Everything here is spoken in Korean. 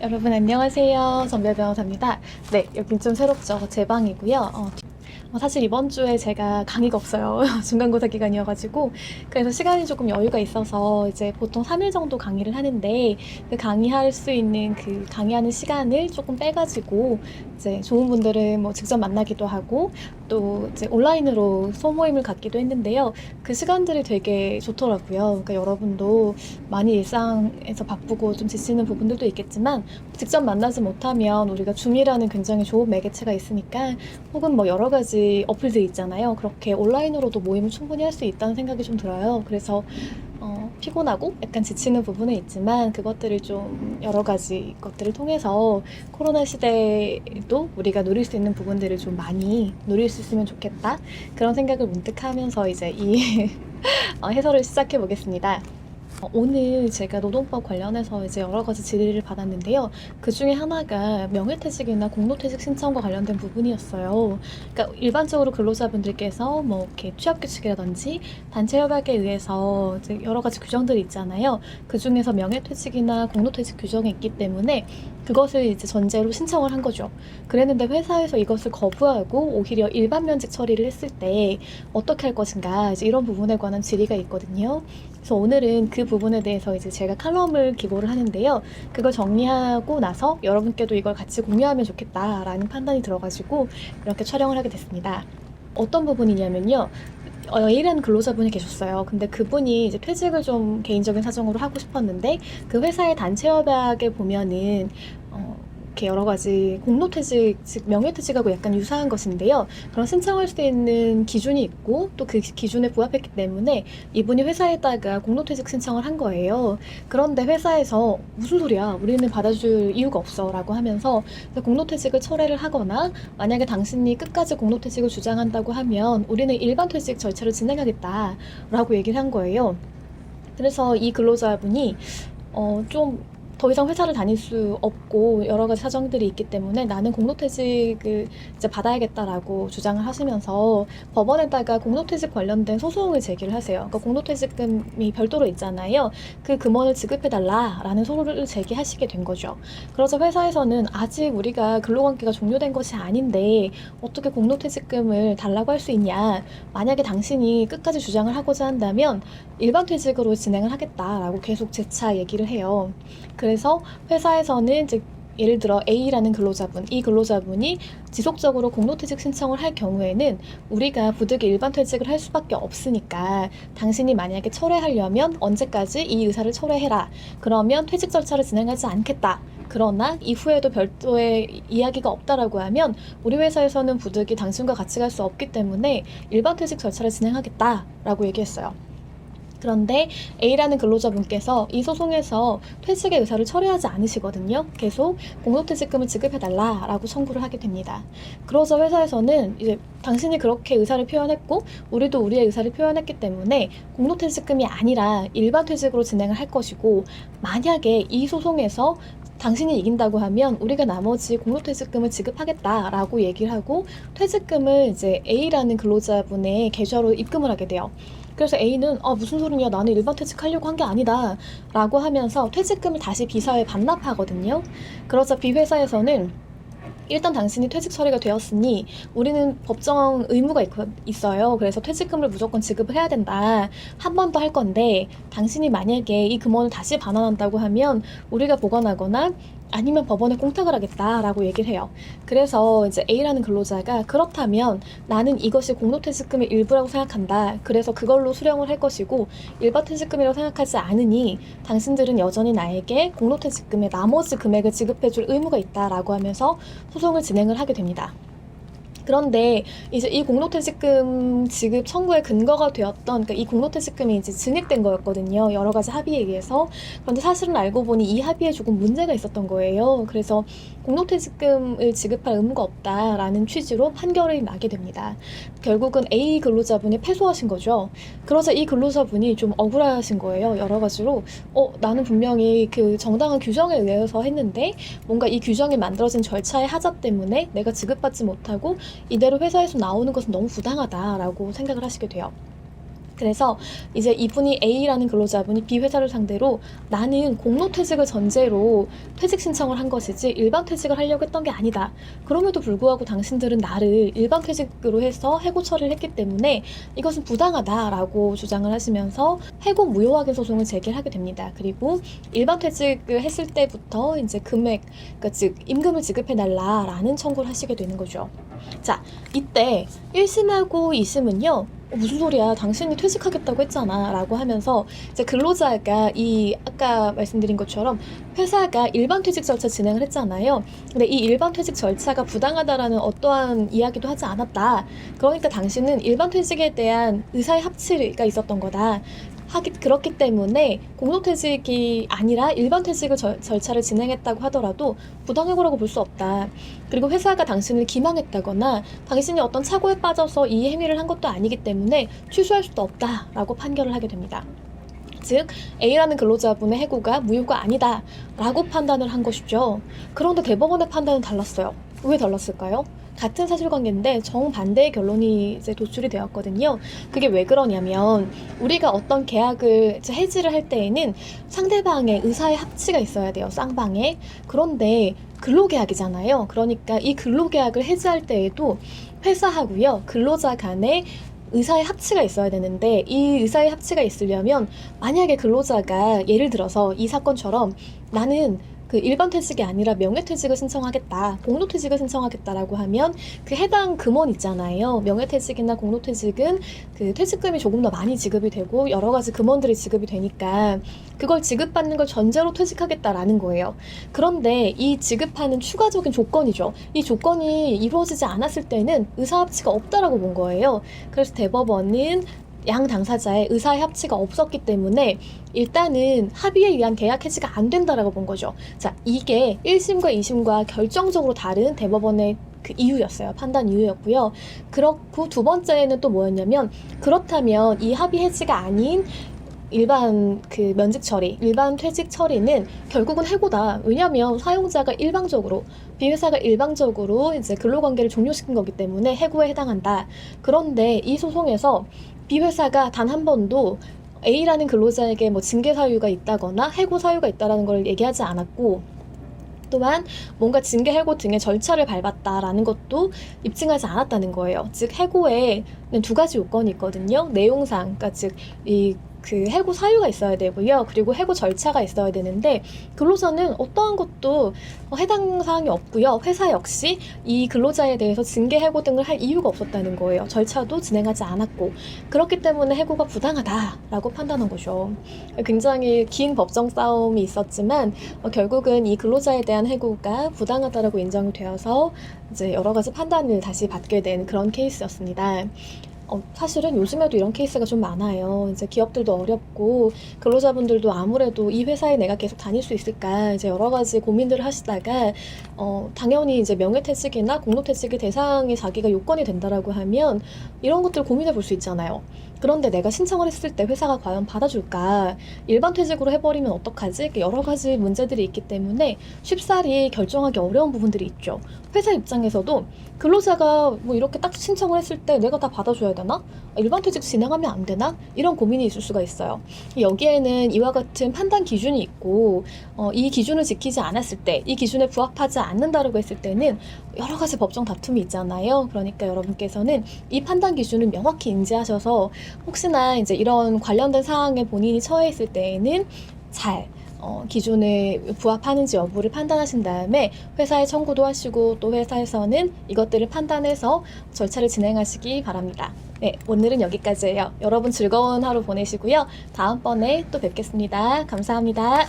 여러분 안녕하세요. 전별 변호사입니다. 네, 여긴 좀 새롭죠. 제 방이고요. 사실 이번 주에 제가 강의가 없어요. 중간고사 기간이어가지고. 그래서 시간이 조금 여유가 있어서 이제 보통 3일 정도 강의를 하는데 그 강의할 수 있는 그 강의하는 시간을 조금 빼가지고 이제 좋은 분들은 뭐 직접 만나기도 하고 또 이제 온라인으로 소모임을 갖기도 했는데요. 그 시간들이 되게 좋더라고요. 그러니까 여러분도 많이 일상에서 바쁘고 좀 지치는 부분들도 있겠지만 직접 만나지 못하면 우리가 줌이라는 굉장히 좋은 매개체가 있으니까 혹은 뭐 여러 가지 어플들 있잖아요. 그렇게 온라인으로도 모임을 충분히 할 수 있다는 생각이 좀 들어요. 그래서 피곤하고 약간 지치는 부분은 있지만 그것들을 좀 여러 가지 것들을 통해서 코로나 시대에도 우리가 누릴 수 있는 부분들을 좀 많이 누릴 수 있으면 좋겠다. 그런 생각을 문득 하면서 이제 이 해설을 시작해 보겠습니다. 오늘 제가 노동법 관련해서 이제 여러 가지 질의를 받았는데요. 그 중에 하나가 명예퇴직이나 공로퇴직 신청과 관련된 부분이었어요. 그러니까 일반적으로 근로자분들께서 뭐 이렇게 취업규칙이라든지 단체 협약에 의해서 이제 여러 가지 규정들이 있잖아요. 그 중에서 명예퇴직이나 공로퇴직 규정이 있기 때문에 그것을 이제 전제로 신청을 한 거죠. 그랬는데 회사에서 이것을 거부하고 오히려 일반 면직 처리를 했을 때 어떻게 할 것인가 이제 이런 부분에 관한 질의가 있거든요. 그래서 오늘은 그 부분에 대해서 이제 제가 칼럼을 기고를 하는데요. 그걸 정리하고 나서 여러분께도 이걸 같이 공유하면 좋겠다라는 판단이 들어가지고 이렇게 촬영을 하게 됐습니다. 어떤 부분이냐면요. A라는 근로자분이 계셨어요. 근데 그분이 이제 퇴직을 좀 개인적인 사정으로 하고 싶었는데 그 회사의 단체 협약에 보면은 이렇게 여러 가지 공로퇴직, 즉 명예퇴직하고 약간 유사한 것인데요. 그런 신청할 수 있는 기준이 있고 또 그 기준에 부합했기 때문에 이분이 회사에다가 공로퇴직 신청을 한 거예요. 그런데 회사에서 무슨 소리야? 우리는 받아줄 이유가 없어 라고 하면서 공로퇴직을 철회를 하거나 만약에 당신이 끝까지 공로퇴직을 주장한다고 하면 우리는 일반퇴직 절차를 진행하겠다 라고 얘기를 한 거예요. 그래서 이 근로자분이 좀 더 이상 회사를 다닐 수 없고 여러 가지 사정들이 있기 때문에 나는 공로퇴직을 이제 받아야겠다라고 주장을 하시면서 법원에다가 공로퇴직 관련된 소송을 제기를 하세요. 그러니까 공로퇴직금이 별도로 있잖아요. 그 금원을 지급해달라라는 소를 제기하시게 된 거죠. 그러자 회사에서는 아직 우리가 근로관계가 종료된 것이 아닌데 어떻게 공로퇴직금을 달라고 할 수 있냐. 만약에 당신이 끝까지 주장을 하고자 한다면 일반퇴직으로 진행을 하겠다라고 계속 재차 얘기를 해요. 그래서 회사에서는 이제 예를 들어 A라는 근로자분, 이 근로자분이 지속적으로 공로퇴직 신청을 할 경우에는 우리가 부득이 일반퇴직을 할 수밖에 없으니까 당신이 만약에 철회하려면 언제까지 이 의사를 철회해라. 그러면 퇴직 절차를 진행하지 않겠다. 그러나 이후에도 별도의 이야기가 없다라고 하면 우리 회사에서는 부득이 당신과 같이 갈 수 없기 때문에 일반퇴직 절차를 진행하겠다라고 얘기했어요. 그런데 A라는 근로자분께서 이 소송에서 퇴직의 의사를 철회하지 않으시거든요. 계속 공로퇴직금을 지급해달라라고 청구를 하게 됩니다. 그러자 회사에서는 이제 당신이 그렇게 의사를 표현했고 우리도 우리의 의사를 표현했기 때문에 공로퇴직금이 아니라 일반퇴직으로 진행을 할 것이고 만약에 이 소송에서 당신이 이긴다고 하면 우리가 나머지 공로퇴직금을 지급하겠다라고 얘기를 하고 퇴직금을 이제 A라는 근로자분의 계좌로 입금을 하게 돼요. 그래서 A는 무슨 소리냐 나는 일반 퇴직하려고 한 게 아니다 라고 하면서 퇴직금을 다시 B사에 반납하거든요. 그러자 B 회사에서는 일단 당신이 퇴직 처리가 되었으니 우리는 법정 의무가 있어요. 그래서 퇴직금을 무조건 지급을 해야 된다. 한 번 더 할 건데 당신이 만약에 이 금원을 다시 반환한다고 하면 우리가 보관하거나 아니면 법원에 공탁을 하겠다라고 얘기를 해요. 그래서 이제 A라는 근로자가 그렇다면 나는 이것이 공로퇴직금의 일부라고 생각한다. 그래서 그걸로 수령을 할 것이고 일반퇴직금이라고 생각하지 않으니 당신들은 여전히 나에게 공로퇴직금의 나머지 금액을 지급해줄 의무가 있다라고 하면서 소송을 진행을 하게 됩니다. 그런데 이제 이 공로퇴직금 지급 청구의 근거가 되었던 그러니까 이 공로퇴직금이 이제 증액된 거였거든요. 여러 가지 합의에 의해서. 그런데 사실은 알고 보니 이 합의에 조금 문제가 있었던 거예요. 그래서 공로퇴직금을 지급할 의무가 없다라는 취지로 판결이 나게 됩니다. 결국은 A 근로자분이 패소하신 거죠. 그러자 이 근로자분이 좀 억울하신 거예요. 여러 가지로 나는 분명히 그 정당한 규정에 의해서 했는데 뭔가 이 규정이 만들어진 절차의 하자 때문에 내가 지급받지 못하고 이대로 회사에서 나오는 것은 너무 부당하다라고 생각을 하시게 돼요. 그래서 이제 이분이 A라는 근로자분이 B 회사를 상대로 나는 공로퇴직을 전제로 퇴직 신청을 한 것이지 일반 퇴직을 하려고 했던 게 아니다. 그럼에도 불구하고 당신들은 나를 일반 퇴직으로 해서 해고 처리를 했기 때문에 이것은 부당하다라고 주장을 하시면서 해고 무효확인 소송을 제기하게 됩니다. 그리고 일반 퇴직을 했을 때부터 이제 금액, 그러니까 즉 임금을 지급해달라라는 청구를 하시게 되는 거죠. 자, 이때 1심하고 2심은요. 무슨 소리야? 당신이 퇴직하겠다고 했잖아 라고 하면서 이제 근로자가 이 아까 말씀드린 것처럼 회사가 일반 퇴직 절차 진행을 했잖아요. 근데 이 일반 퇴직 절차가 부당하다라는 어떠한 이야기도 하지 않았다. 그러니까 당신은 일반 퇴직에 대한 의사의 합치가 있었던 거다. 그렇기 때문에 공로퇴직이 아니라 일반 퇴직을 절차를 진행했다고 하더라도 부당해고라고 볼 수 없다. 그리고 회사가 당신을 기망했다거나 당신이 어떤 착오에 빠져서 이 행위를 한 것도 아니기 때문에 취소할 수도 없다라고 판결을 하게 됩니다. 즉 A라는 근로자분의 해고가 무효가 아니다 라고 판단을 한 것이죠. 그런데 대법원의 판단은 달랐어요. 왜 달랐을까요? 같은 사실관계인데 정반대의 결론이 이제 도출이 되었거든요. 그게 왜 그러냐면 우리가 어떤 계약을 이제 해지를 할 때에는 상대방의 의사의 합치가 있어야 돼요. 쌍방에. 그런데 근로계약이잖아요. 그러니까 이 근로계약을 해지할 때에도 회사하고요 근로자 간에 의사의 합치가 있어야 되는데 이 의사의 합치가 있으려면 만약에 근로자가 예를 들어서 이 사건처럼 나는 그 일반 퇴직이 아니라 명예퇴직을 신청하겠다, 공로퇴직을 신청하겠다라고 하면 그 해당 금원 있잖아요. 명예퇴직이나 공로퇴직은 그 퇴직금이 조금 더 많이 지급이 되고 여러 가지 금원들이 지급이 되니까 그걸 지급받는 걸 전제로 퇴직하겠다라는 거예요. 그런데 이 지급하는 추가적인 조건이죠. 이 조건이 이루어지지 않았을 때는 의사합치가 없다라고 본 거예요. 그래서 대법원은 양 당사자의 의사의 합치가 없었기 때문에 일단은 합의에 의한 계약 해지가 안 된다라고 본 거죠. 자, 이게 1심과 2심과 결정적으로 다른 대법원의 그 이유였어요. 판단 이유였고요. 그렇고 두 번째는 또 뭐였냐면 그렇다면 이 합의 해지가 아닌 일반 그 면직 처리, 일반 퇴직 처리는 결국은 해고다. 왜냐하면 사용자가 일방적으로, B회사가 일방적으로 이제 근로관계를 종료시킨 거기 때문에 해고에 해당한다. 그런데 이 소송에서 B회사가 단 한 번도 A라는 근로자에게 뭐 징계 사유가 있다거나 해고 사유가 있다라는 걸 얘기하지 않았고 또한 뭔가 징계 해고 등의 절차를 밟았다라는 것도 입증하지 않았다는 거예요. 즉 해고에는 두 가지 요건이 있거든요. 내용상, 그러니까 즉 그 해고 사유가 있어야 되고요. 그리고 해고 절차가 있어야 되는데 근로자는 어떠한 것도 해당 사항이 없고요. 회사 역시 이 근로자에 대해서 징계 해고 등을 할 이유가 없었다는 거예요. 절차도 진행하지 않았고 그렇기 때문에 해고가 부당하다라고 판단한 거죠. 굉장히 긴 법정 싸움이 있었지만 결국은 이 근로자에 대한 해고가 부당하다라고 인정이 되어서 이제 여러 가지 판단을 다시 받게 된 그런 케이스였습니다. 사실은 요즘에도 이런 케이스가 좀 많아요. 이제 기업들도 어렵고 근로자분들도 아무래도 이 회사에 내가 계속 다닐 수 있을까 이제 여러 가지 고민들을 하시다가 당연히 이제 명예퇴직이나 공로퇴직의 대상이 자기가 요건이 된다라고 하면 이런 것들 고민해 볼 수 있잖아요. 그런데 내가 신청을 했을 때 회사가 과연 받아줄까? 일반 퇴직으로 해버리면 어떡하지? 여러 가지 문제들이 있기 때문에 쉽사리 결정하기 어려운 부분들이 있죠. 회사 입장에서도 근로자가 뭐 이렇게 딱 신청을 했을 때 내가 다 받아줘야 되나? 일반 퇴직 진행하면 안 되나? 이런 고민이 있을 수가 있어요. 여기에는 이와 같은 판단 기준이 있고 이 기준을 지키지 않았을 때, 이 기준에 부합하지 않는다라고 했을 때는 여러 가지 법정 다툼이 있잖아요. 그러니까 여러분께서는 이 판단 기준을 명확히 인지하셔서 혹시나 이제 이런 관련된 사항에 본인이 처해 있을 때에는 잘 기준에 부합하는지 여부를 판단하신 다음에 회사에 청구도 하시고 또 회사에서는 이것들을 판단해서 절차를 진행하시기 바랍니다. 네, 오늘은 여기까지예요. 여러분 즐거운 하루 보내시고요. 다음번에 또 뵙겠습니다. 감사합니다.